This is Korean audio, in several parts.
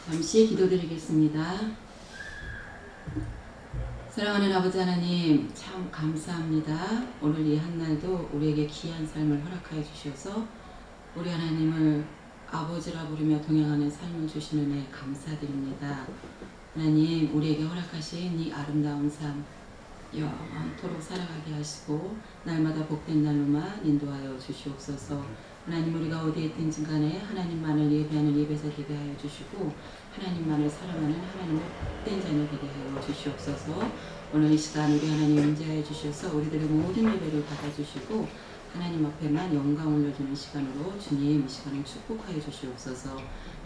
잠시 기도드리겠습니다. 사랑하는 아버지 하나님, 참 감사합니다. 오늘 이 한날도 우리에게 귀한 삶을 허락하여 주셔서 우리 하나님을 아버지라 부르며 동행하는 삶을 주시는 은혜 감사드립니다. 하나님, 우리에게 허락하신 이 아름다운 삶 영원토록 살아가게 하시고 날마다 복된 날로만 인도하여 주시옵소서. 하나님, 우리가 어디에 있든지 간에 하나님만을 예배하는 예배자 되게 하여 주시고 하나님만을 사랑하는 하나님의 복된 자녀 되게 하여 주시옵소서. 오늘 이 시간 우리 하나님 임재하여 주셔서 우리들의 모든 예배를 받아주시고 하나님 앞에만 영광 올려주는 시간으로 주님 이 시간을 축복하여 주시옵소서.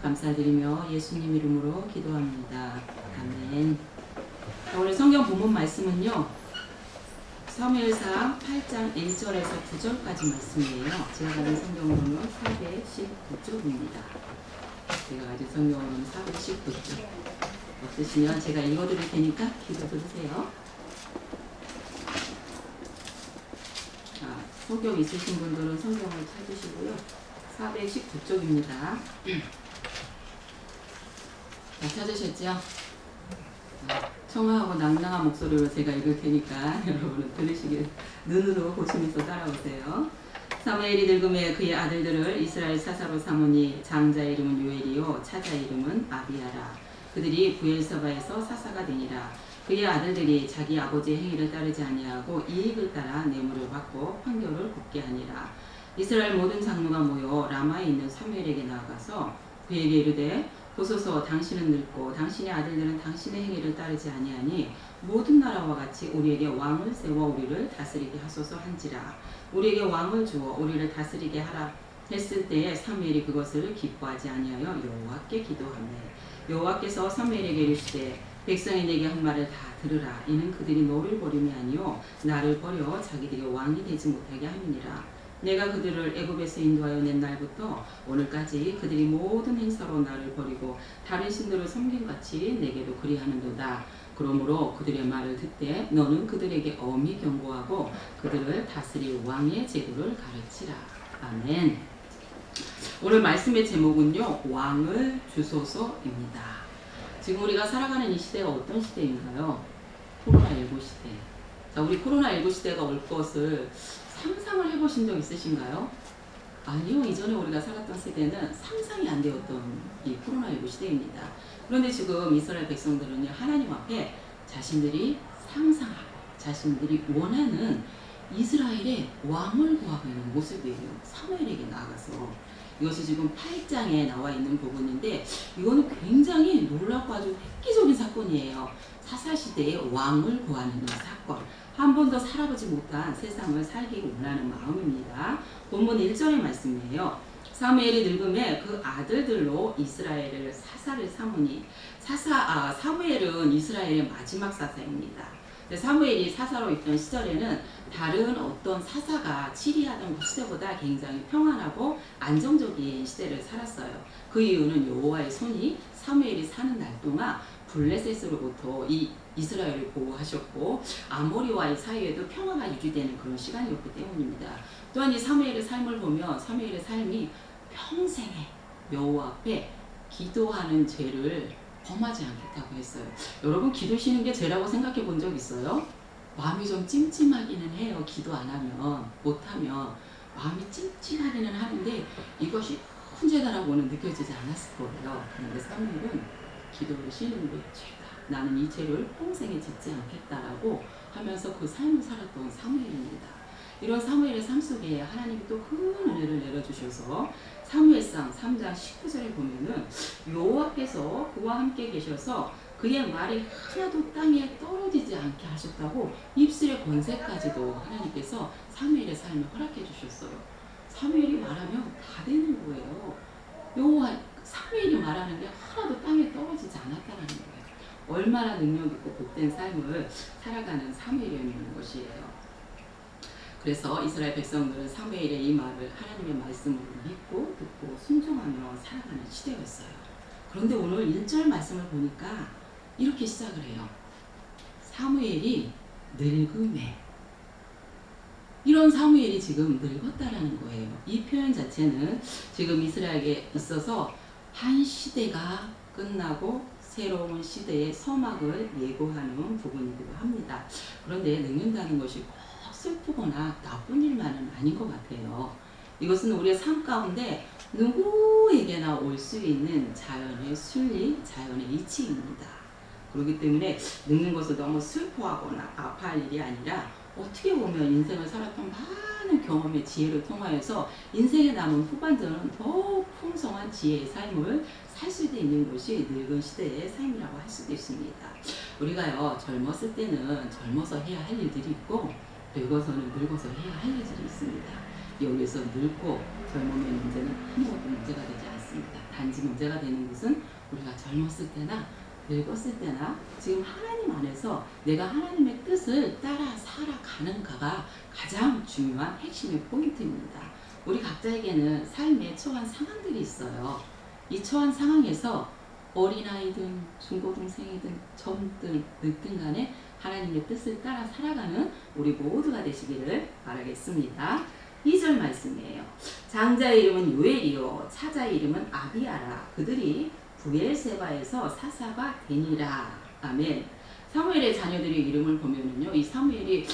감사드리며 예수님 이름으로 기도합니다. 아멘. 오늘 성경 본문 말씀은요, 사무엘상 8장 1절에서 9절까지 말씀이에요. 제가 가진 성경으로는 419쪽입니다. 제가 가진 성경으로는 419쪽. 없으시면 제가 읽어드릴 테니까 기도 들으세요. 성경 있으신 분들은 성경을 찾으시고요. 419쪽입니다. 다 찾으셨죠? 청아하고 낭낭한 목소리로 제가 읽을 테니까 여러분은 들으시길 눈으로 보시면서 따라오세요. 사무엘이 늙음에 그의 아들들을 이스라엘 사사로 삼으니 장자 이름은 요엘이요 차자 이름은 아비야라. 그들이 부엘서바에서 사사가 되니라. 그의 아들들이 자기 아버지의 행위를 따르지 아니하고 이익을 따라 뇌물을 받고 판결을 굽게 하니라. 이스라엘 모든 장로가 모여 라마에 있는 사무엘에게 나아가서 그에게 이르되 보소서, 당신은 늙고 당신의 아들들은 당신의 행위를 따르지 아니하니 모든 나라와 같이 우리에게 왕을 세워 우리를 다스리게 하소서 한지라. 우리에게 왕을 주어 우리를 다스리게 하라 했을 때에 사무엘이 그것을 기뻐하지 아니하여 여호와께 기도하며 여호와께서 사무엘에게 이르시되 백성이 내게 한 말을 다 들으라. 이는 그들이 너를 버림이 아니요 나를 버려 자기들이 왕이 되지 못하게 함이니라. 내가 그들을 애굽에서 인도하여 낸 날부터 오늘까지 그들이 모든 행사로 나를 버리고 다른 신들을 섬김같이 내게도 그리하는도다. 그러므로 그들의 말을 듣되 너는 그들에게 엄히 경고하고 그들을 다스릴 왕의 제도를 가르치라. 아멘. 오늘 말씀의 제목은요, 왕을 주소서입니다. 지금 우리가 살아가는 이 시대가 어떤 시대인가요? 코로나19 시대. 자, 우리 코로나19 시대가 올 것을 상상을 해보신 적 있으신가요? 아니요. 이전에 우리가 살았던 세대는 상상이 안 되었던 이 코로나19 시대입니다. 그런데 지금 이스라엘 백성들은요, 하나님 앞에 자신들이 상상하고 자신들이 원하는 이스라엘의 왕을 구하고 있는 모습이에요. 사무엘에게 나아가서. 이것이 지금 8장에 나와 있는 부분인데 이거는 굉장히 놀랍고 아주 획기적인 사건이에요. 사사시대의 왕을 구하는 이 사건. 한 번도 살아보지 못한 세상을 살기 원하는 마음입니다. 본문 1절의 말씀이에요. 사무엘이 늙음에 그 아들들로 이스라엘을 사사를 삼으니 사무엘은 이스라엘의 마지막 사사입니다. 사무엘이 사사로 있던 시절에는 다른 어떤 사사가 치리하던 시대보다 굉장히 평안하고 안정적인 시대를 살았어요. 그 이유는 여호와의 손이 사무엘이 사는 날 동안 블레셋으로부터 이 이스라엘을 보호하셨고 아모리와의 사이에도 평화가 유지되는 그런 시간이었기 때문입니다. 또한 이 사무엘의 삶을 보면 사무엘의 삶이 평생에 여호와 앞에 기도하는 죄를 범하지 않겠다고 했어요. 여러분, 기도시는 게 죄라고 생각해 본 적 있어요? 마음이 좀 찜찜하기는 해요. 기도 안 하면, 못하면 마음이 찜찜하기는 하는데 이것이 큰 죄다라고는 느껴지지 않았을 거예요. 그런데 사무엘은 기도를 쉬는 게 죄다. 나는 이 죄를 평생에 짓지 않겠다라고 하면서 그 삶을 살았던 사무엘입니다. 이런 사무엘의 삶 속에 하나님이 또 큰 은혜를 내려주셔서 사무엘상 3장 19절에 보면은 여호와께서 그와 함께 계셔서 그의 말이 하나도 땅에 떨어지지 않게 하셨다고 입술의 권세까지도 하나님께서 사무엘의 삶을 허락해 주셨어요. 사무엘이 말하면 다 되는 거예요. 사무엘이 말하는 게 하나도 땅에 떨어지지 않았다는 거예요. 얼마나 능력 있고 복된 삶을 살아가는 사무엘이었는 것이에요. 그래서 이스라엘 백성들은 사무엘의 이 말을 하나님의 말씀으로 믿고 듣고 순종하며 살아가는 시대였어요. 그런데 오늘 1절 말씀을 보니까 이렇게 시작을 해요. 사무엘이 늙음에. 이런 사무엘이 지금 늙었다라는 거예요. 이 표현 자체는 지금 이스라엘에 있어서 한 시대가 끝나고 새로운 시대의 서막을 예고하는 부분이기도 합니다. 그런데 늙는다는 것이 꼭 슬프거나 나쁜 일만은 아닌 것 같아요. 이것은 우리의 삶 가운데 누구에게나 올 수 있는 자연의 순리, 자연의 이치입니다. 그렇기 때문에 늙는 것을 너무 슬퍼하거나 아파할 일이 아니라 어떻게 보면 인생을 살았던 많은 경험의 지혜를 통하여서 인생에 남은 후반전은 더 풍성한 지혜의 삶을 살 수도 있는 것이 늙은 시대의 삶이라고 할 수도 있습니다. 우리가요, 젊었을 때는 젊어서 해야 할 일들이 있고 늙어서는 늙어서 해야 할 일들이 있습니다. 여기서 늙고 젊으면 문제는 아무것도 문제가 되지 않습니다. 단지 문제가 되는 것은 우리가 젊었을 때나 늙었을 때나 지금 하나님 안에서 내가 하나님의 뜻을 따라 살아가는가가 가장 중요한 핵심의 포인트입니다. 우리 각자에게는 삶에 처한 상황들이 있어요. 이 처한 상황에서 어린아이든 중고등생이든 젊든 늙든 간에 하나님의 뜻을 따라 살아가는 우리 모두가 되시기를 바라겠습니다. 2절 말씀이에요. 장자의 이름은 요엘이요 차자의 이름은 아비아라. 그들이 부엘세바에서 사사가 되니라. 아멘. 사무엘의 자녀들의 이름을 보면은요, 이 사무엘이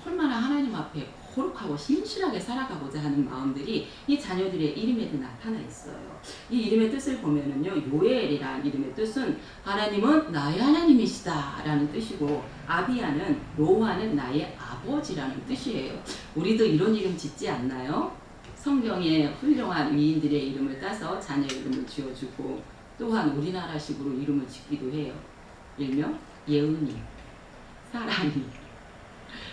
얼마나 하나님 앞에 거룩하고 신실하게 살아가고자 하는 마음들이 이 자녀들의 이름에도 나타나 있어요. 이 이름의 뜻을 보면은요, 요엘이란 이름의 뜻은 하나님은 나의 하나님이시다 라는 뜻이고, 아비야는 여호와는 나의 아버지라는 뜻이에요. 우리도 이런 이름 짓지 않나요? 성경에 훌륭한 위인들의 이름을 따서 자녀 이름을 지어주고, 또한 우리나라식으로 이름을 짓기도 해요. 일명 예은이, 사랑이,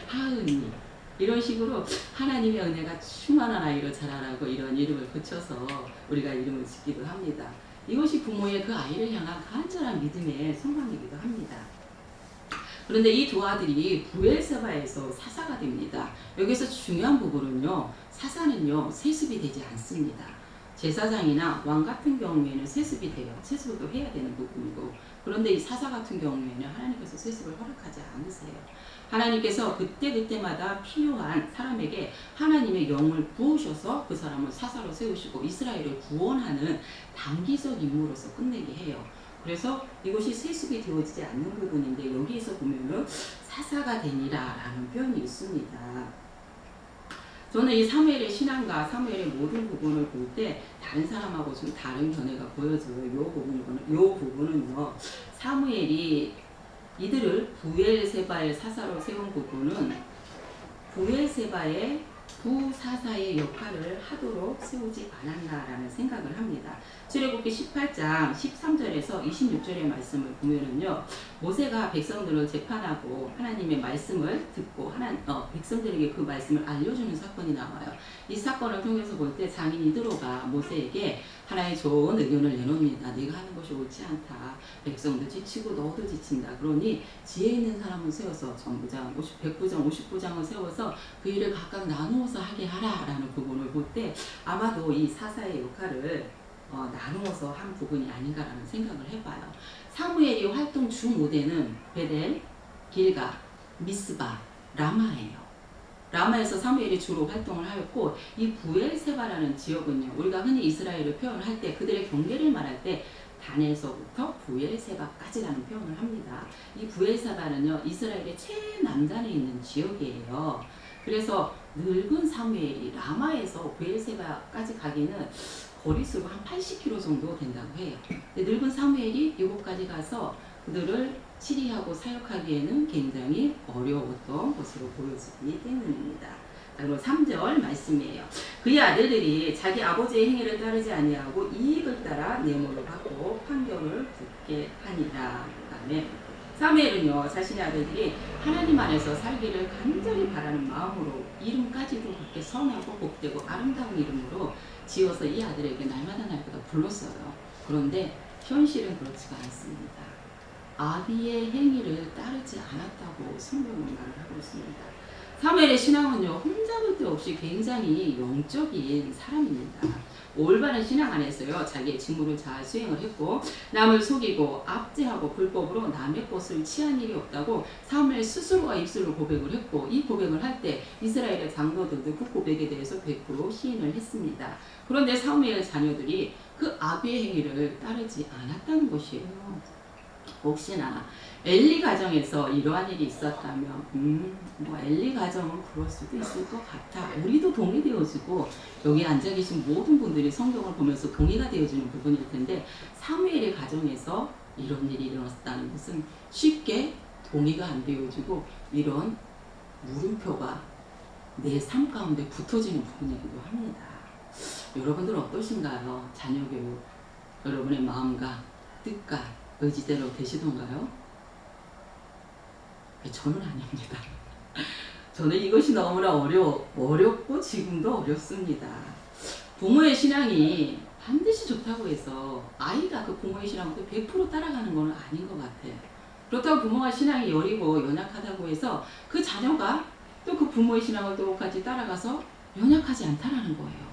하은이, 이런 식으로 하나님의 은혜가 충만한 아이로 자라라고 이런 이름을 붙여서 우리가 이름을 짓기도 합니다. 이것이 부모의 그 아이를 향한 간절한 믿음의 소망이기도 합니다. 그런데 이 두 아들이 부엘세바에서 사사가 됩니다. 여기서 중요한 부분은요, 사사는요 세습이 되지 않습니다. 제사장이나 왕 같은 경우에는 세습이 돼요. 세습을 또 해야 되는 부분이고, 그런데 이 사사 같은 경우에는 하나님께서 세습을 허락하지 않으세요. 하나님께서 그때그때마다 필요한 사람에게 하나님의 영을 부으셔서 그 사람을 사사로 세우시고 이스라엘을 구원하는 단기적 임무로서 끝내게 해요. 그래서 이것이 세습이 되어지지 않는 부분인데, 여기에서 보면은 사사가 되니라 라는 표현이 있습니다. 저는 이 사무엘의 신앙과 사무엘의 모든 부분을 볼 때 다른 사람하고 좀 다른 견해가 보여져요. 요 부분은요, 사무엘이 이들을 부엘세바의 사사로 세운 부분은 부엘세바의 부사사의 역할을 하도록 세우지 않았나라는 생각을 합니다. 출애굽기 18장 13절에서 26절의 말씀을 보면은요, 모세가 백성들을 재판하고 하나님의 말씀을 듣고 백성들에게 그 말씀을 알려주는 사건이 나와요. 이 사건을 통해서 볼 때 장인 이드로가 모세에게 하나의 좋은 의견을 내놓습니다. 네가 하는 것이 옳지 않다. 백성도 지치고 너도 지친다. 그러니 지혜 있는 사람을 세워서 전부장, 100부장, 50부장을 세워서 그 일을 각각 나누어서 하게 하라 라는 부분을 볼 때 아마도 이 사사의 역할을 나누어서 한 부분이 아닌가라는 생각을 해봐요. 사무엘이 활동 주 무대는 베델, 길가, 미스바, 라마예요. 라마에서 사무엘이 주로 활동을 하였고, 이 부엘세바라는 지역은요, 우리가 흔히 이스라엘을 표현할 때 그들의 경계를 말할 때 단에서부터 부엘세바까지라는 표현을 합니다. 이 부엘세바는요, 이스라엘의 최남단에 있는 지역이에요. 그래서 늙은 사무엘이 라마에서 부엘세바까지 가기는 거리수로 한 80km 정도 된다고 해요. 근데 늙은 사무엘이 이곳까지 가서 그들을 치리하고 사역하기에는 굉장히 어려웠던 것으로 보여지기 때문입니다. 그리고 3절 말씀이에요. 그의 아들들이 자기 아버지의 행위를 따르지 아니하고 이익을 따라 뇌물을 받고 판결을 듣게 하니라. 그다음에 사무엘은요, 자신의 아들들이 하나님 안에서 살기를 간절히 바라는 마음으로 이름까지도 그렇게 선하고 복되고 아름다운 이름으로 지어서 이 아들에게 날마다 불렀어요. 그런데 현실은 그렇지가 않습니다. 아비의 행위를 따르지 않았다고 성경은 말을 하고 있습니다. 사무엘의 신앙은요, 흠잡을 데 없이 굉장히 영적인 사람입니다. 올바른 신앙 안에서요, 자기의 직무를 잘 수행을 했고, 남을 속이고 압제하고 불법으로 남의 것을 취한 일이 없다고 사무엘 스스로가 입술로 고백을 했고, 이 고백을 할 때 이스라엘의 장로들도 그 고백에 대해서 100% 시인을 했습니다. 그런데 사무엘 자녀들이 그 아비의 행위를 따르지 않았다는 것이에요. 혹시나 엘리 가정에서 이러한 일이 있었다면 뭐 엘리 가정은 그럴 수도 있을 것 같아. 우리도 동의되어지고 여기 앉아 계신 모든 분들이 성경을 보면서 동의가 되어지는 부분일 텐데 사무엘의 가정에서 이런 일이 일어났다는 것은 쉽게 동의가 안 되어지고 이런 물음표가 내 삶 가운데 붙어지는 부분이기도 합니다. 여러분들 어떠신가요? 자녀교육 여러분의 마음과 뜻과 의지대로 되시던가요? 저는 아닙니다. 저는 이것이 너무나 어렵고 지금도 어렵습니다. 부모의 신앙이 반드시 좋다고 해서 아이가 그 부모의 신앙을 100% 따라가는 건 아닌 것 같아요. 그렇다고 부모가 신앙이 여리고 연약하다고 해서 그 자녀가 또 그 부모의 신앙을 똑같이 따라가서 연약하지 않다라는 거예요.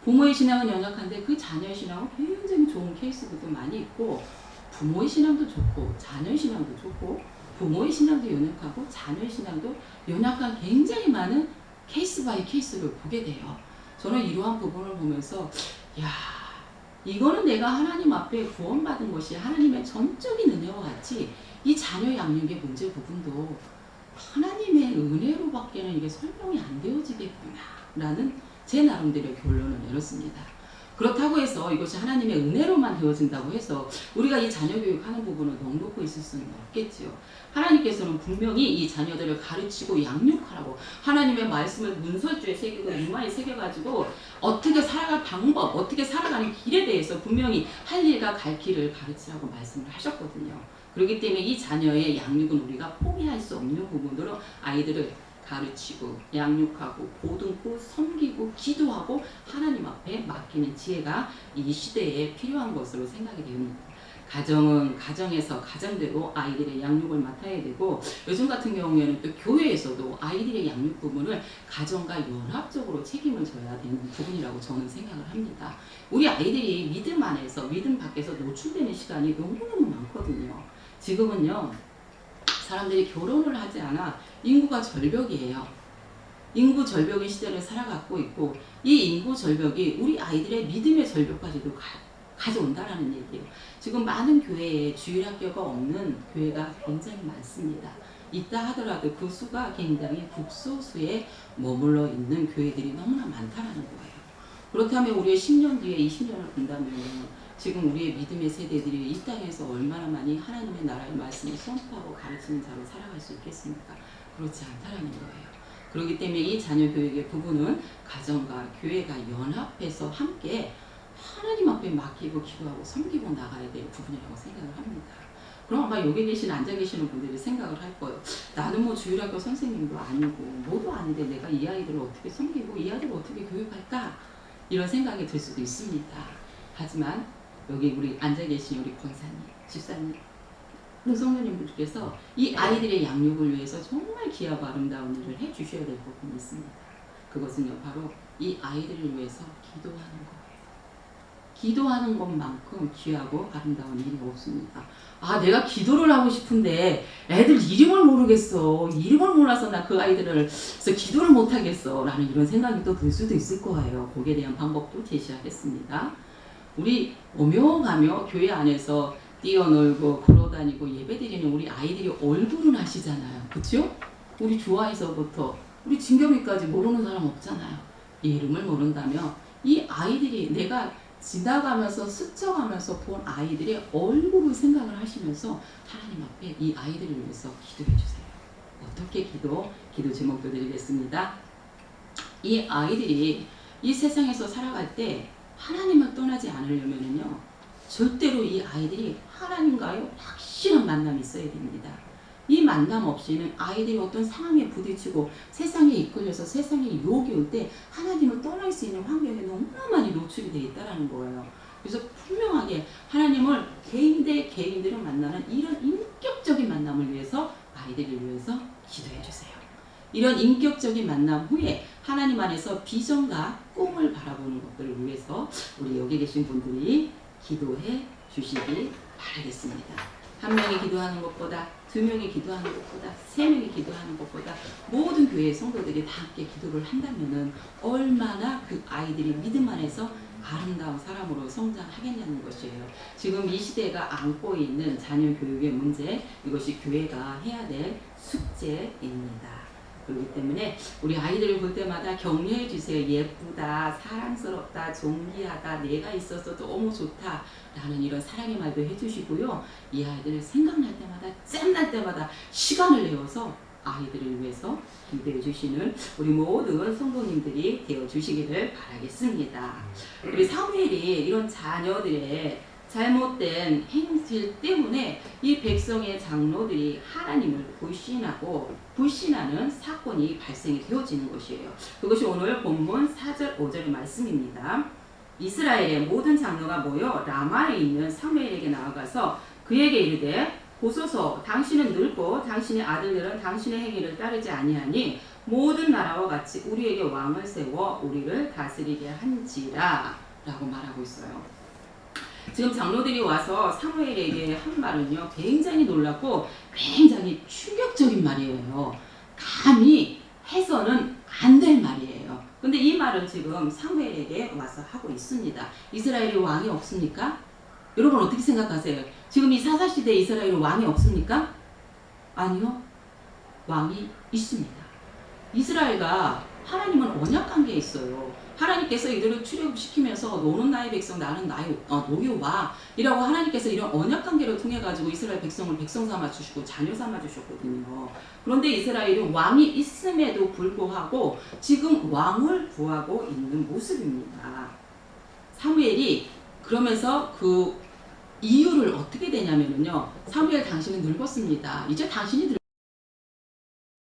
부모의 신앙은 연약한데 그 자녀의 신앙은 굉장히 좋은 케이스들도 많이 있고 부모의 신앙도 좋고 자녀의 신앙도 좋고 부모의 신앙도 연약하고 자녀의 신앙도 연약한 굉장히 많은 케이스 바이 케이스를 보게 돼요. 저는 이러한 부분을 보면서 야 이거는 내가 하나님 앞에 구원받은 것이 하나님의 전적인 은혜와 같이 이 자녀 양육의 문제 부분도 하나님의 은혜로밖에는 이게 설명이 안 되어지겠구나 라는 제 나름대로의 결론을 내렸습니다. 그렇다고 해서 이것이 하나님의 은혜로만 되어진다고 해서 우리가 이 자녀 교육하는 부분을 넉놓고 있을 수는 없겠지요. 하나님께서는 분명히 이 자녀들을 가르치고 양육하라고 하나님의 말씀을 문설주에 새기고 이마에 새겨가지고 어떻게 살아갈 방법, 어떻게 살아가는 길에 대해서 분명히 할 일과 갈 길을 가르치라고 말씀을 하셨거든요. 그렇기 때문에 이 자녀의 양육은 우리가 포기할 수 없는 부분으로 아이들을 가르치고 양육하고 보듬고 섬기고 기도하고 하나님 앞에 맡기는 지혜가 이 시대에 필요한 것으로 생각이 됩니다. 가정은 가정에서 가정대로 아이들의 양육을 맡아야 되고 요즘 같은 경우에는 또 교회에서도 아이들의 양육 부분을 가정과 연합적으로 책임을 져야 되는 부분이라고 저는 생각을 합니다. 우리 아이들이 믿음 안에서 믿음 밖에서 노출되는 시간이 너무너무 많거든요. 지금은요 사람들이 결혼을 하지 않아 인구가 절벽이에요. 인구 절벽의 시대를 살아가고 있고 이 인구 절벽이 우리 아이들의 믿음의 절벽까지도 가져온다라는 얘기예요. 지금 많은 교회에 주일학교가 없는 교회가 굉장히 많습니다. 있다 하더라도 그 수가 굉장히 극소수에 머물러 있는 교회들이 너무나 많다라는 거예요. 그렇다면 우리의 10년 뒤에 20년을 본다면 지금 우리의 믿음의 세대들이 이 땅에서 얼마나 많이 하나님의 나라의 말씀을 선포하고 가르치는 자로 살아갈 수 있겠습니까? 그렇지 않다라는 거예요. 그렇기 때문에 이 자녀 교육의 부분은 가정과 교회가 연합해서 함께 하나님 앞에 맡기고 기도하고 섬기고 나가야 될 부분이라고 생각을 합니다. 그럼 아마 여기 앉아 계시는 분들이 생각을 할 거예요. 나는 뭐 주일학교 선생님도 아니고 뭐도 아닌데 내가 이 아이들을 어떻게 섬기고 이 아이들을 어떻게 교육할까? 이런 생각이 들 수도 있습니다. 하지만 여기 우리 앉아 계신 우리 권사님, 집사님, 성도님들께서 이 아이들의 양육을 위해서 정말 귀하고 아름다운 일을 해주셔야 될 부분이 있습니다. 그것은요 바로 이 아이들을 위해서 기도하는 거예요. 기도하는 것만큼 귀하고 아름다운 일이 없습니다. 아 내가 기도를 하고 싶은데 애들 이름을 모르겠어. 이름을 몰라서 나 그 아이들을 기도를 못하겠어 라는 이런 생각이 또 들 수도 있을 거예요. 거기에 대한 방법도 제시하겠습니다. 우리 오며 가며 교회 안에서 뛰어놀고 걸어다니고 예배드리는 우리 아이들이 얼굴은 아시잖아요. 그렇죠? 우리 주아에서부터 우리 진겸이까지 모르는 사람 없잖아요. 이름을 모른다면 이 아이들이 내가 지나가면서 스쳐가면서 본 아이들의 얼굴을 생각을 하시면서 하나님 앞에 이 아이들을 위해서 기도해 주세요. 어떻게 기도 제목도 드리겠습니다. 이 아이들이 이 세상에서 살아갈 때 하나님을 떠나지 않으려면요 절대로 이 아이들이 하나님과의 확실한 만남이 있어야 됩니다. 이 만남 없이는 아이들이 어떤 상황에 부딪히고 세상에 이끌려서 세상에 유혹이 올 때 하나님을 떠날 수 있는 환경에 너무나 많이 노출이 되어 있다는 거예요. 그래서 분명하게 하나님을 개인 대 개인들을 만나는 이런 인격적인 만남을 위해서 아이들을 위해서 기도해 주세요. 이런 인격적인 만남 후에 하나님 안에서 비전과 꿈을 바라보는 것들을 위해서 우리 여기 계신 분들이 기도해 주시기 바라겠습니다. 한 명이 기도하는 것보다 두 명이 기도하는 것보다 세 명이 기도하는 것보다 모든 교회 성도들이 다 함께 기도를 한다면은 얼마나 그 아이들이 믿음 안에서 아름다운 사람으로 성장하겠냐는 것이에요. 지금 이 시대가 안고 있는 자녀 교육의 문제, 이것이 교회가 해야 될 숙제입니다. 그렇기 때문에 우리 아이들을 볼 때마다 격려해 주세요. 예쁘다, 사랑스럽다, 존귀하다, 내가 있어서 너무 좋다 라는 이런 사랑의 말도 해주시고요. 이 아이들을 생각날 때마다, 짬날 때마다 시간을 내어서 아이들을 위해서 기도해 주시는 우리 모든 성도님들이 되어 주시기를 바라겠습니다. 우리 사무엘이 이런 자녀들의 잘못된 행실 때문에 이 백성의 장로들이 하나님을 불신하는 사건이 발생이 되어지는 것이에요. 그것이 오늘 본문 4절 5절의 말씀입니다. 이스라엘의 모든 장로가 모여 라마에 있는 사무엘에게 나아가서 그에게 이르되 보소서, 당신은 늙고 당신의 아들들은 당신의 행위를 따르지 아니하니 모든 나라와 같이 우리에게 왕을 세워 우리를 다스리게 한지라 라고 말하고 있어요. 지금 장로들이 와서 사무엘에게 한 말은요, 굉장히 놀랍고 굉장히 충격적인 말이에요. 감히 해서는 안 될 말이에요. 근데 이 말은 지금 사무엘에게 와서 하고 있습니다. 이스라엘에 왕이 없습니까? 여러분 어떻게 생각하세요? 지금 이 사사시대에 이스라엘에 왕이 없습니까? 아니요. 왕이 있습니다. 이스라엘과 하나님은 언약관계에 있어요. 하나님께서 이들을 출애굽시키면서 너는 나의 백성 나는 나의 노유와 이라고 하나님께서 이런 언약관계를 통해 가지고 이스라엘 백성을 백성 삼아주시고 자녀 삼아주셨거든요. 그런데 이스라엘이 왕이 있음에도 불구하고 지금 왕을 구하고 있는 모습입니다. 사무엘이 그러면서 그 이유를 어떻게 되냐면요. 사무엘 당신은 늙었습니다. 이제 당신이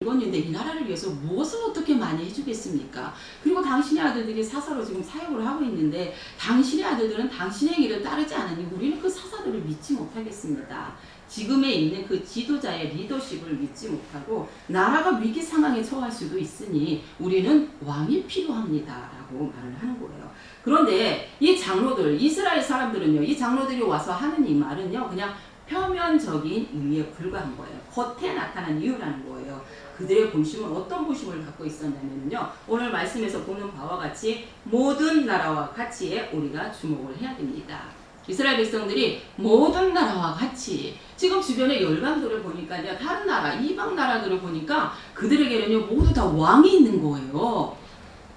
늙었는데 이 나라를 위해서 무엇을 어떻게 많이 해주겠습니까? 그리고 당신의 아들들이 사사로 지금 사역을 하고 있는데 당신의 아들들은 당신의 행위를 따르지 않으니 우리는 그 사사들을 믿지 못하겠습니다. 지금에 있는 그 지도자의 리더십을 믿지 못하고 나라가 위기 상황에 처할 수도 있으니 우리는 왕이 필요합니다 라고 말을 하는 거예요. 그런데 이 장로들, 이스라엘 사람들은요, 이 장로들이 와서 하는 이 말은요, 그냥 표면적인 이유에 불과한 거예요. 겉에 나타난 이유라는 거예요. 그들의 본심은 어떤 본심을 갖고 있었냐면요, 오늘 말씀에서 보는 바와 같이 모든 나라와 같이에 우리가 주목을 해야 됩니다. 이스라엘 백성들이 모든 나라와 같이, 지금 주변의 열방들을 보니까 다른 나라, 이방 나라들을 보니까 그들에게는요 모두 다 왕이 있는 거예요.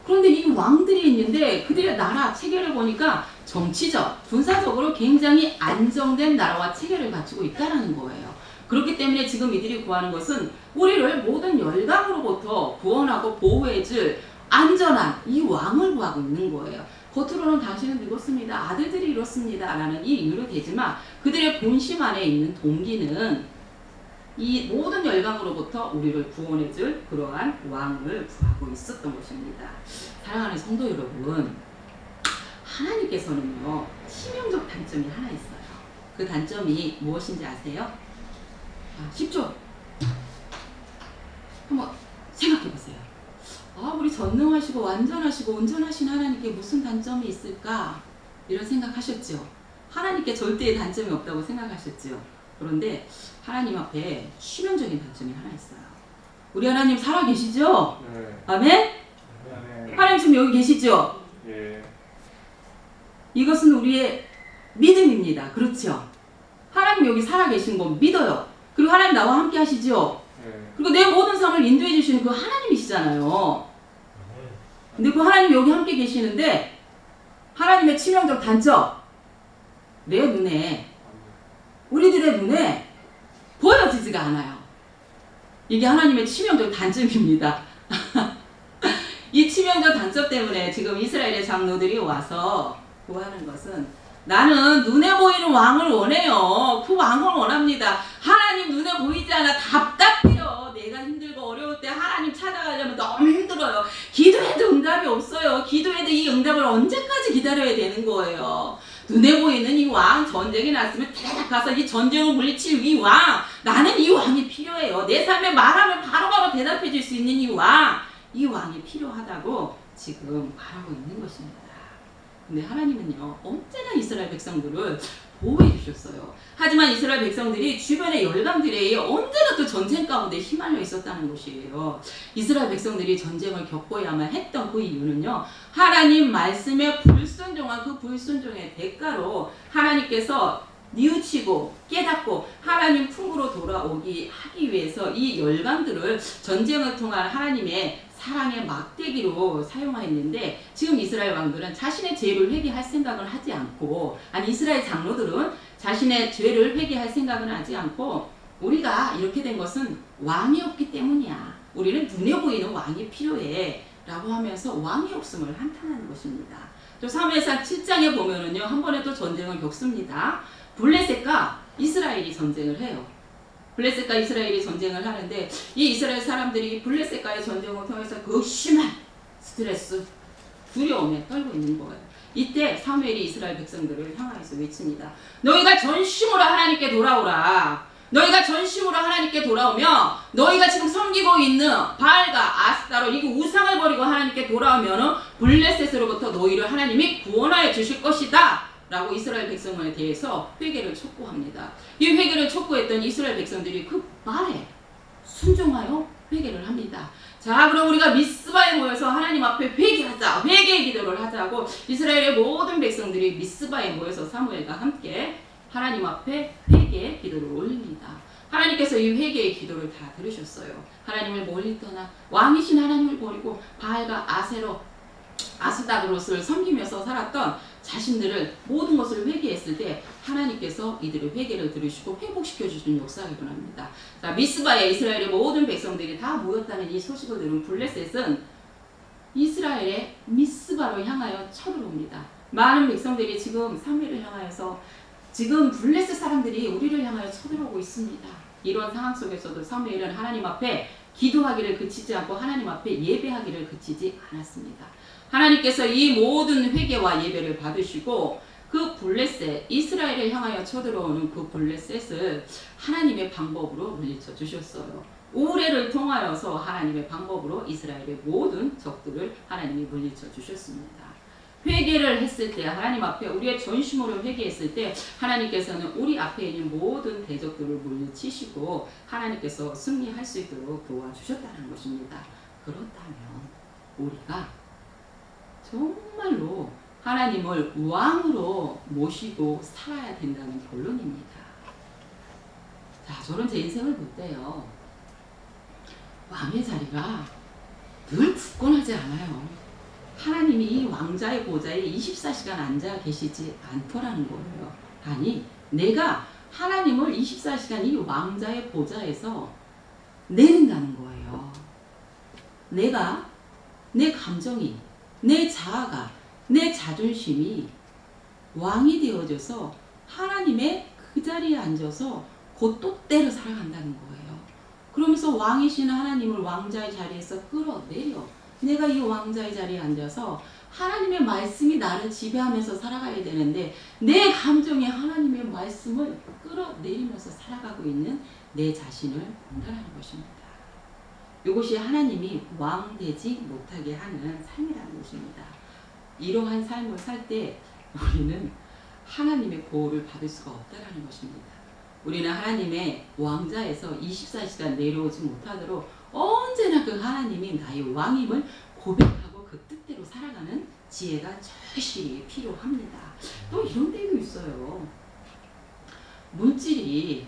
그런데 이 왕들이 있는데 그들의 나라 체계를 보니까 정치적, 군사적으로 굉장히 안정된 나라와 체계를 갖추고 있다는 거예요. 그렇기 때문에 지금 이들이 구하는 것은 우리를 모든 열강으로부터 구원하고 보호해줄 안전한 이 왕을 구하고 있는 거예요. 겉으로는 당신은 늙었습니다. 아들들이 이렇습니다. 라는 이 이유로 되지만 그들의 본심 안에 있는 동기는 이 모든 열강으로부터 우리를 구원해줄 그러한 왕을 구하고 있었던 것입니다. 사랑하는 성도 여러분, 하나님께서는요 치명적 단점이 하나 있어요. 그 단점이 무엇인지 아세요? 쉽죠? 한번 생각해보세요. 우리 전능하시고 완전하시고 온전하신 하나님께 무슨 단점이 있을까? 이런 생각하셨죠? 하나님께 절대의 단점이 없다고 생각하셨죠? 그런데 하나님 앞에 치명적인 단점이 하나 있어요. 우리 하나님 살아계시죠? 네. 아멘? 네. 하나님 지금 여기 계시죠? 예. 이것은 우리의 믿음입니다. 그렇죠? 하나님 여기 살아계신 거 믿어요. 그리고 하나님 나와 함께 하시죠? 네. 그리고 내 모든 삶을 인도해 주시는 그 하나님이시잖아요. 근데 그 하나님 여기 함께 계시는데 하나님의 치명적 단점, 내 눈에, 우리들의 눈에 보여지지가 않아요. 이게 하나님의 치명적 단점입니다. 이 치명적 단점 때문에 지금 이스라엘의 장로들이 와서 구하는 것은, 나는 눈에 보이는 왕을 원해요. 그 왕을 원합니다. 하나님 눈에 보이지 않아 답답해요. 내가 힘들고 어려울 때 하나님 찾아가려면 너무 힘들어요. 기도해도 응답이 없어요. 기도해도 이 응답을 언제까지 기다려야 되는 거예요. 눈에 보이는 이 왕, 전쟁이 났으면 대략 가서 이 전쟁을 물리칠 이 왕, 나는 이 왕이 필요해요. 내 삶에 말하면 바로바로 대답해 줄 수 있는 이 왕이 필요하다고 지금 말하고 있는 것입니다. 근데 하나님은요 언제나 이스라엘 백성들을 보호해 주셨어요. 하지만 이스라엘 백성들이 주변의 열강들에 의해 언제나 또 전쟁 가운데 휘말려 있었다는 것이에요. 이스라엘 백성들이 전쟁을 겪어야만 했던 그 이유는요, 하나님 말씀에 불순종한 그 불순종의 대가로 하나님께서 뉘우치고 깨닫고 하나님 품으로 돌아오기 하기 위해서 이 열강들을 전쟁을 통한 하나님의 사랑의 막대기로 사용하였는데, 지금 이스라엘 왕들은 자신의 죄를 회개할 생각을 하지 않고, 아니 이스라엘 장로들은 자신의 죄를 회개할 생각은 하지 않고, 우리가 이렇게 된 것은 왕이 없기 때문이야, 우리는 눈에 보이는 왕이 필요해 라고 하면서 왕이 없음을 한탄하는 것입니다. 또 사무엘상 7장에 보면은요, 한 번에 또 전쟁을 겪습니다. 블레셋과 이스라엘이 전쟁을 해요. 블레셋과 이스라엘이 전쟁을 하는데, 이 이스라엘 사람들이 블레셋과의 전쟁을 통해서 그 심한 스트레스, 두려움에 떨고 있는 거예요. 이때 사무엘이 이스라엘 백성들을 향하여서 외칩니다. 너희가 전심으로 하나님께 돌아오라. 너희가 전심으로 하나님께 돌아오면, 너희가 지금 섬기고 있는 바알과 아스타로 이 우상을 버리고 하나님께 돌아오면 블레셋으로부터 너희를 하나님이 구원하여 주실 것이다 라고 이스라엘 백성에 대해서 회개를 촉구합니다. 이 회개를 촉구했던 이스라엘 백성들이 그 말에 순종하여 회개를 합니다. 자, 그럼 우리가 미스바에 모여서 하나님 앞에 회개하자, 회개의 기도를 하자고 이스라엘의 모든 백성들이 미스바에 모여서 사무엘과 함께 하나님 앞에 회개의 기도를 올립니다. 하나님께서 이 회개의 기도를 다 들으셨어요. 하나님을 멀리 떠나 왕이신 하나님을 버리고 바알과 아스타롯을 섬기면서 살았던 자신들을 모든 것을 회개했을 때 하나님께서 이들의 회개를 들으시고 회복시켜 주시는 역사가 일어납니다. 자, 미스바에 이스라엘의 모든 백성들이 다 모였다는 이 소식을 들은 블레셋은 이스라엘의 미스바로 향하여 쳐들어옵니다. 많은 백성들이 지금 사무엘을 향하여서 지금 블레셋 사람들이 우리를 향하여 쳐들어오고 있습니다. 이런 상황 속에서도 사무엘은 하나님 앞에 기도하기를 그치지 않고 하나님 앞에 예배하기를 그치지 않았습니다. 하나님께서 이 모든 회개와 예배를 받으시고 그 블레셋, 이스라엘을 향하여 쳐들어오는 그 블레셋을 하나님의 방법으로 물리쳐 주셨어요. 우레를 통하여서 하나님의 방법으로 이스라엘의 모든 적들을 하나님이 물리쳐 주셨습니다. 회개를 했을 때, 하나님 앞에 우리의 전심으로 회개했을 때 하나님께서는 우리 앞에 있는 모든 대적들을 물리치시고 하나님께서 승리할 수 있도록 도와주셨다는 것입니다. 그렇다면 우리가 정말로 하나님을 왕으로 모시고 살아야 된다는 결론입니다. 자, 저는 제 인생을 볼 때요, 왕의 자리가 늘 굳건하지 않아요. 하나님이 이 왕자의 보좌에 24시간 앉아 계시지 않더라는 거예요. 아니, 내가 하나님을 24시간 이 왕자의 보좌에서 내린다는 거예요. 내가, 내 감정이, 내 자아가, 내 자존심이 왕이 되어져서 하나님의 그 자리에 앉아서 그 뜻대로 살아간다는 거예요. 그러면서 왕이신 하나님을 왕자의 자리에서 끌어내려 내가 이 왕자의 자리에 앉아서 하나님의 말씀이 나를 지배하면서 살아가야 되는데, 내 감정에 하나님의 말씀을 끌어내리면서 살아가고 있는 내 자신을 본다는 것입니다. 이것이 하나님이 왕 되지 못하게 하는 삶이라는 것입니다. 이러한 삶을 살 때 우리는 하나님의 보호를 받을 수가 없다는 것입니다. 우리는 하나님의 왕자에서 24시간 내려오지 못하도록 언제나 그 하나님이 나의 왕임을 고백하고 그 뜻대로 살아가는 지혜가 절실히 필요합니다. 또 이런 때도 있어요. 물질이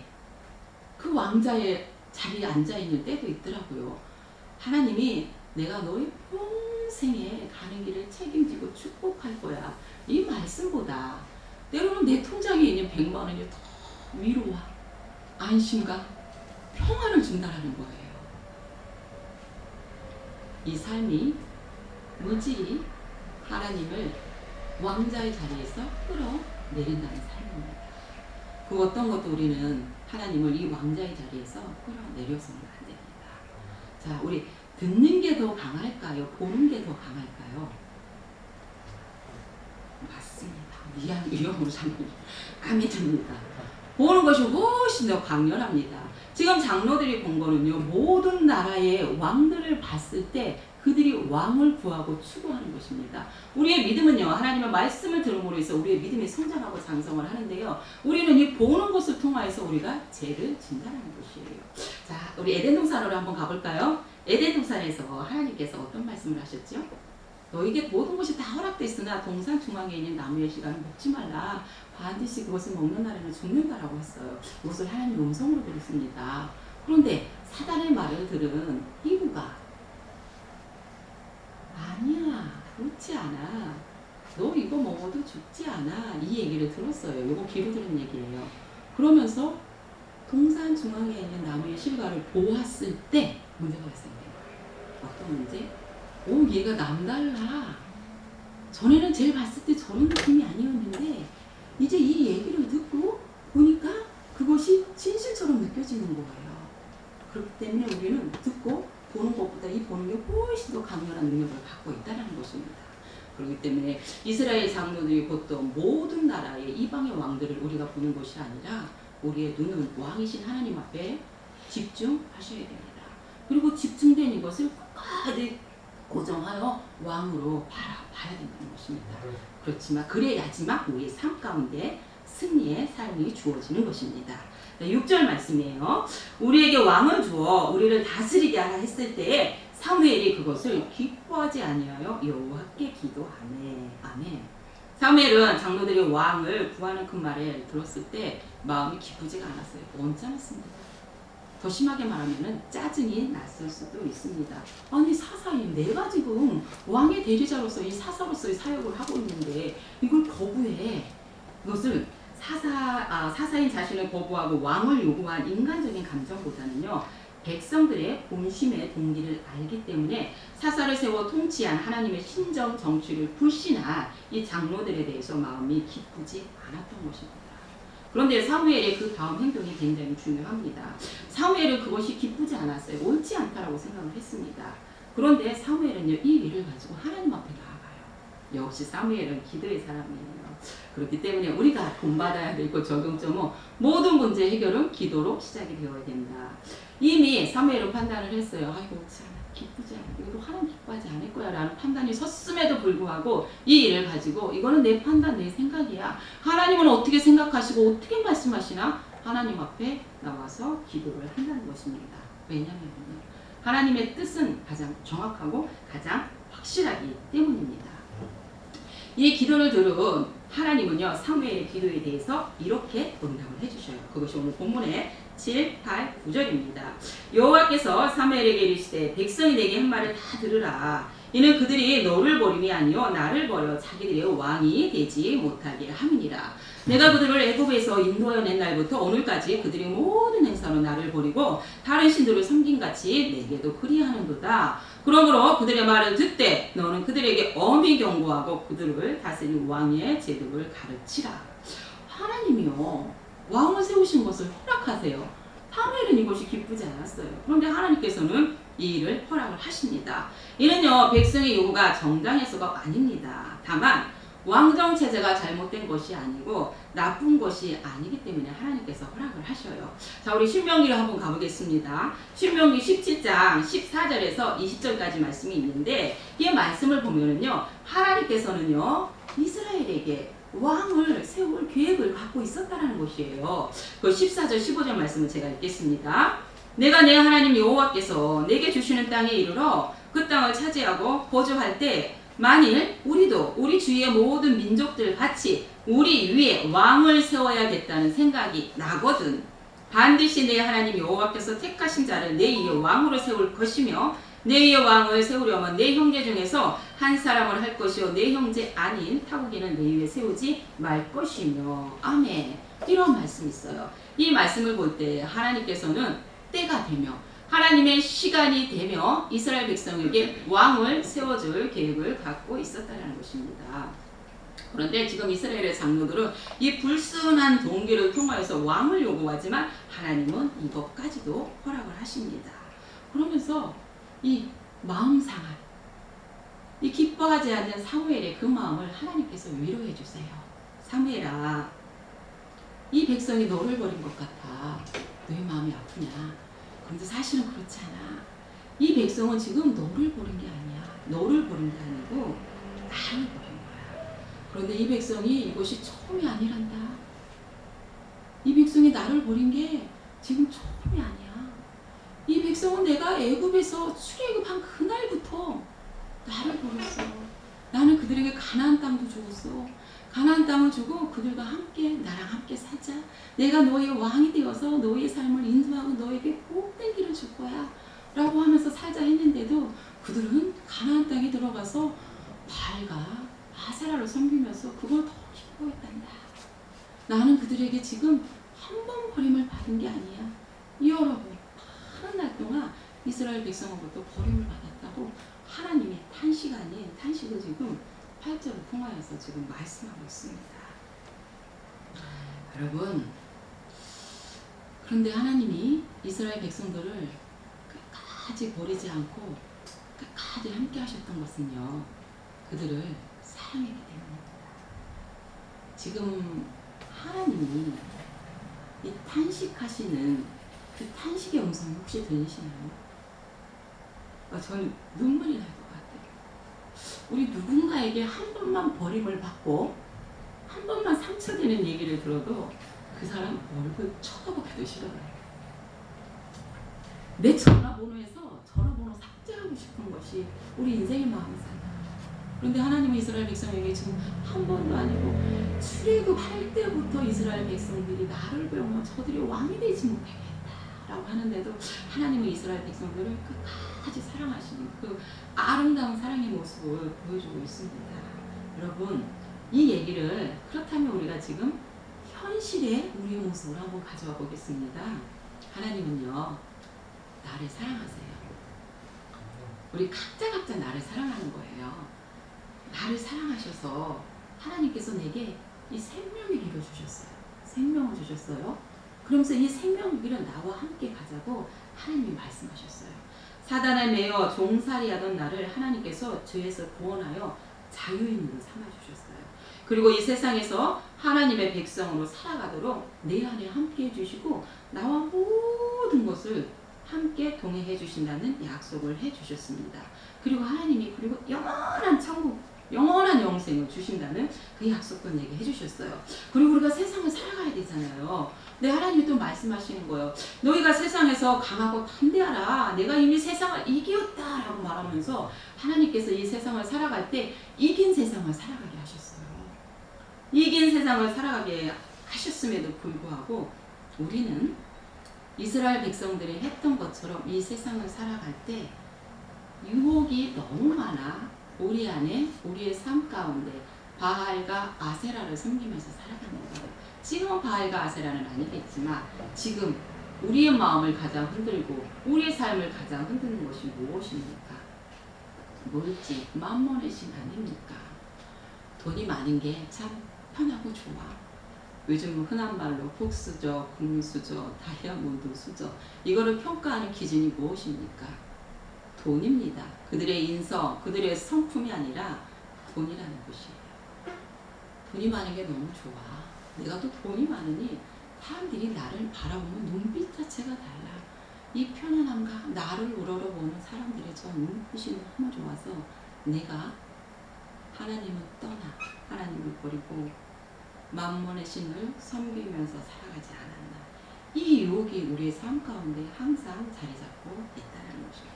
그 왕자의 자리에 앉아있는 때도 있더라고요. 하나님이 내가 너의 평생에 가는 길을 책임지고 축복할 거야, 이 말씀보다 때로는 내 통장에 있는 100만 원이 더 위로와 안심과 평안을 준다라는 거예요. 이 삶이, 물질이 하나님을 왕자의 자리에서 끌어내린다는 삶입니다. 그 어떤 것도 우리는 하나님을 이 왕자의 자리에서 끌어내려서는 안 됩니다. 자, 우리 듣는 게 더 강할까요? 보는 게 더 강할까요? 맞습니다. 위험으로 장로님 감이 듭니다. 보는 것이 훨씬 더 강렬합니다. 지금 장로들이 본 거는요, 모든 나라의 왕들을 봤을 때 그들이 왕을 구하고 추구하는 것입니다. 우리의 믿음은요, 하나님의 말씀을 들음으로 해서 우리의 믿음이 성장하고 장성을 하는데요, 우리는 이 보는 것을 통하여서 우리가 죄를 진단하는 것이에요. 자, 우리 에덴 동산으로 한번 가볼까요? 에덴 동산에서 하나님께서 어떤 말씀을 하셨죠? 너에게 모든 것이 다 허락되어 있으나 동산 중앙에 있는 나무의 씨가는 먹지 말라. 반드시 그것을 먹는 날에는 죽는다라고 했어요. 이것을 하나님 음성으로 들었습니다. 그런데 사단의 말을 들은 이브가 아니야, 그렇지 않아. 너 이거 먹어도 죽지 않아. 이 얘기를 들었어요. 이거 귀로 들은 얘기예요. 그러면서 동산 중앙에 있는 나무의 실과를 보았을 때 문제가 발생돼요. 어떤 문제? 오, 얘가 남달라. 전에는 쟤를 봤을 때 저런 느낌이 아니었는데 이제 이 얘기를 듣고 보니까 그것이 진실처럼 느껴지는 거예요. 그렇기 때문에 우리는 듣고 보는 것보다 이 보는 게 훨씬 더 강렬한 능력을 갖고 있다는 것입니다. 그렇기 때문에 이스라엘 장로들이 보통 모든 나라의 이방의 왕들을 우리가 보는 것이 아니라 우리의 눈은 왕이신 하나님 앞에 집중하셔야 됩니다. 그리고 집중된 이것을 끝까지 고정하여 왕으로 바라봐야 된다는 것입니다. 그렇지만 그래야지만 우리의 삶 가운데 승리의 삶이 주어지는 것입니다. 6절 말씀이에요. 우리에게 왕을 주어 우리를 다스리게 하라 했을 때에 사무엘이 그것을 기뻐하지 아니하여 여호와께 기도하네. 아멘. 사무엘은 장로들이 왕을 구하는 그 말을 들었을 때 마음이 기쁘지가 않았어요. 언짢았습니다. 더 심하게 말하면 짜증이 났을 수도 있습니다. 아니 사사임, 내가 지금 왕의 대리자로서 이 사사로서의 사역을 하고 있는데 이걸 거부해. 이것을 사사인 자신을 거부하고 왕을 요구한 인간적인 감정보다는요, 백성들의 본심의 동기를 알기 때문에 사사를 세워 통치한 하나님의 신정 정치를 불신한 이 장로들에 대해서 마음이 기쁘지 않았던 것입니다. 그런데 사무엘의 그 다음 행동이 굉장히 중요합니다. 사무엘은 그것이 기쁘지 않았어요. 옳지 않다라고 생각을 했습니다. 그런데 사무엘은요, 이 일을 가지고 하나님 앞에 나아가요. 역시 사무엘은 기도의 사람이에요. 그렇기 때문에 우리가 본받아야 되고 적용점은 모든 문제 해결은 기도로 시작이 되어야 된다. 이미 사무엘은 판단을 했어요. 아이고 참 기쁘지 않아. 이거 하나님 기뻐하지 않을 거야 라는 판단이 섰음에도 불구하고 이 일을 가지고 이거는 내 판단, 내 생각이야. 하나님은 어떻게 생각하시고 어떻게 말씀하시나? 하나님 앞에 나와서 기도를 한다는 것입니다. 왜냐하면 하나님의 뜻은 가장 정확하고 가장 확실하기 때문입니다. 이 기도를 들은 하나님은요, 사무엘의 기도에 대해서 이렇게 응답을 해주셔요. 그것이 오늘 본문의 7, 8, 9절입니다. 여호와께서 사무엘에게 이르시되 백성이 내게 한 말을 다 들으라. 이는 그들이 너를 버림이 아니요 나를 버려 자기들의 왕이 되지 못하게 함이니라. 내가 그들을 애굽에서 인도하여 낸 날부터 오늘까지 그들이 모든 행사로 나를 버리고 다른 신들을 섬긴같이 내게도 그리하는도다. 그러므로 그들의 말을 듣되 너는 그들에게 엄히 경고하고 그들을 다스릴 왕의 제도를 가르치라. 하나님이요, 왕을 세우신 것을 허락하세요. 사무엘은 이것이 기쁘지 않았어요. 그런데 하나님께서는 이 일을 허락을 하십니다. 이는요, 백성의 요구가 정당해서가 아닙니다. 다만 왕정 체제가 잘못된 것이 아니고 나쁜 것이 아니기 때문에 하나님께서 허락을 하셔요. 자, 우리 신명기를 한번 가보겠습니다. 신명기 17장 14절에서 20절까지 말씀이 있는데 이 말씀을 보면은요, 하나님께서는요, 이스라엘에게 왕을 세울 계획을 갖고 있었다라는 것이에요. 그 14절 15절 말씀을 제가 읽겠습니다. 내가 내 하나님 여호와께서 내게 주시는 땅에 이르러 그 땅을 차지하고 거주할 때 만일 우리도 우리 주위의 모든 민족들 같이 우리 위에 왕을 세워야겠다는 생각이 나거든 반드시 내 하나님 여호와께서 택하신 자를 내 위에 왕으로 세울 것이며 내 위에 왕을 세우려면 내 형제 중에서 한 사람을 할 것이요 내 형제 아닌 타국인은 내 위에 세우지 말 것이며. 아멘. 이런 말씀이 있어요. 이 말씀을 볼 때 하나님께서는 때가 되며 하나님의 시간이 되며 이스라엘 백성에게 왕을 세워줄 계획을 갖고 있었다는 것입니다. 그런데 지금 이스라엘의 장로들은 이 불순한 동기를 통하여서 왕을 요구하지만 하나님은 이것까지도 허락을 하십니다. 그러면서 이 마음 상한, 이 기뻐하지 않는 사무엘의 그 마음을 하나님께서 위로해 주세요. 사무엘아, 이 백성이 너를 버린 것 같아. 왜 마음이 아프냐? 그런데 사실은 그렇지 않아. 이 백성은 지금 너를 버린 게 아니야. 너를 버린 게 아니고 나를 버린 거야. 그런데 이 백성이 이것이 처음이 아니란다. 이 백성이 나를 버린 게 지금 처음이 아니야. 이 백성은 내가 애굽에서 출애굽한 그날부터 나를 버렸어. 나는 그들에게 가나안 땅도 주었어. 가나안 땅을 주고 그들과 함께 나랑 함께 살자. 내가 너의 왕이 되어서 너의 삶을 인도하고 너에게 복된 길을 줄 거야. 라고 하면서 살자 했는데도 그들은 가나안 땅에 들어가서 바알과 아세라를 섬기면서 그걸 더 기뻐했단다. 나는 그들에게 지금 한 번 버림을 받은 게 아니야. 여러분, 많은 날 동안 이스라엘 백성으로부터 버림을 받았다고 하나님이 탄식 아닌 탄식을 지금 8절을 통하여서 지금 말씀하고 있습니다. 여러분, 그런데 하나님이 이스라엘 백성들을 끝까지 버리지 않고 끝까지 함께 하셨던 것은요, 그들을 사랑했기 때문입니다. 지금 하나님이 이 탄식하시는 그 탄식의 음성 혹시 들리시나요? 저는 눈물이 날 것 같아요. 우리 누군가에게 한 번만 버림을 받고 한 번만 상처되는 얘기를 들어도 그 사람 얼굴 쳐다보기도 싫어요. 내 전화번호에서 전화번호 삭제하고 싶은 것이 우리 인생의 마음이잖아요. 그런데 하나님은 이스라엘 백성에게 지금 한 번도 아니고 출애굽할 때부터 이스라엘 백성들이 나를 배우며 저들이 왕이 되지 못하겠다라고 하는데도 하나님은 이스라엘 백성들을 끝까지 사랑하시는 그 아름다운 사랑의 모습을 보여주고 있습니다. 여러분, 이 얘기를 그렇다면 우리가 지금 현실의 우리의 모습을 한번 가져와 보겠습니다. 하나님은요, 나를 사랑하세요. 우리 각자 나를 사랑하는 거예요. 나를 사랑하셔서 하나님께서 내게 이 생명의 길을 주셨어요. 생명을 주셨어요. 그러면서 이 생명의 길을 나와 함께 가자고 하나님이 말씀하셨어요. 사단에 매여 종살이 하던 나를 하나님께서 죄에서 구원하여 자유인으로 삼아주셨어요. 그리고 이 세상에서 하나님의 백성으로 살아가도록 내 안에 함께 해주시고 나와 모든 것을 함께 동행해 주신다는 약속을 해주셨습니다. 그리고 하나님이 그리고 영원한 천국, 영원한 영생을 주신다는 그 약속도 내게 해주셨어요. 그리고 우리가 세상을 살아가야 되잖아요. 네, 하나님이 또 말씀하시는 거예요. 너희가 세상에서 강하고 담대하라. 내가 이미 세상을 이겼다라고 말하면서 하나님께서 이 세상을 살아갈 때 이긴 세상을 살아가게 하셨어요. 이긴 세상을 살아가게 하셨음에도 불구하고 우리는 이스라엘 백성들이 했던 것처럼 이 세상을 살아갈 때 유혹이 너무 많아 우리 안에 우리의 삶 가운데 바알과 아세라를 섬기면서 살아가는 거예요. 지금은 바알과 아세라는 아니겠지만 지금 우리의 마음을 가장 흔들고 우리의 삶을 가장 흔드는 것이 무엇입니까? 뭘지 만몬의 신 아닙니까? 돈이 많은 게 참 편하고 좋아. 요즘 흔한 말로 복수저, 금수저, 다이아몬드 수저, 이거를 평가하는 기준이 무엇입니까? 돈입니다. 그들의 인성, 그들의 성품이 아니라 돈이라는 것이에요. 돈이 많은 게 너무 좋아. 내가 또 돈이 많으니 사람들이 나를 바라보면 눈빛 자체가 달라. 이 편안함과 나를 우러러보는 사람들의 저 눈빛이 너무 좋아서 내가 하나님을 떠나 하나님을 버리고 만몬의 신을 섬기면서 살아가지 않았나. 이 유혹이 우리의 삶 가운데 항상 자리 잡고 있다는 것입니다.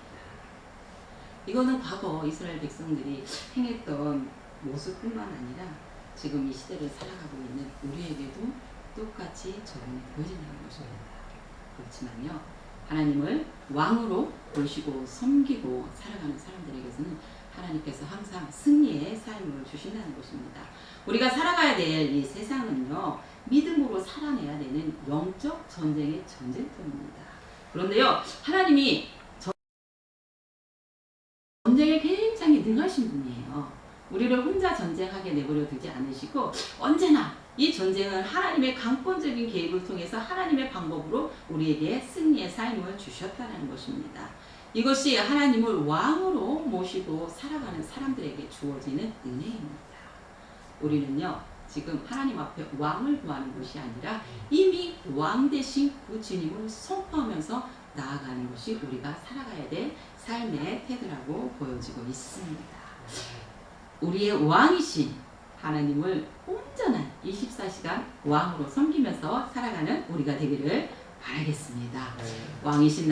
이거는 과거 이스라엘 백성들이 행했던 모습뿐만 아니라 지금 이 시대를 살아가고 있는 우리에게도 똑같이 적용이 보여진다는 것입니다. 그렇지만요, 하나님을 왕으로 모시고 섬기고 살아가는 사람들에게서는 하나님께서 항상 승리의 삶을 주신다는 것입니다. 우리가 살아가야 될 이 세상은요, 믿음으로 살아내야 되는 영적 전쟁의 전쟁터입니다. 그런데요, 하나님이 전쟁에 굉장히 능하신 분이에요. 우리를 혼자 전쟁하게 내버려 두지 않으시고 언제나 이 전쟁은 하나님의 강권적인 개입을 통해서 하나님의 방법으로 우리에게 승리의 삶을 주셨다는 것입니다. 이것이 하나님을 왕으로 모시고 살아가는 사람들에게 주어지는 은혜입니다. 우리는요, 지금 하나님 앞에 왕을 구하는 것이 아니라 이미 왕 대신 그 주님을 선포하면서 나아가는 것이 우리가 살아가야 될 삶의 태도라고 보여지고 있습니다. 우리의 왕이신 하나님을 온전한 24시간 왕으로 섬기면서 살아가는 우리가 되기를 바라겠습니다. 왕이신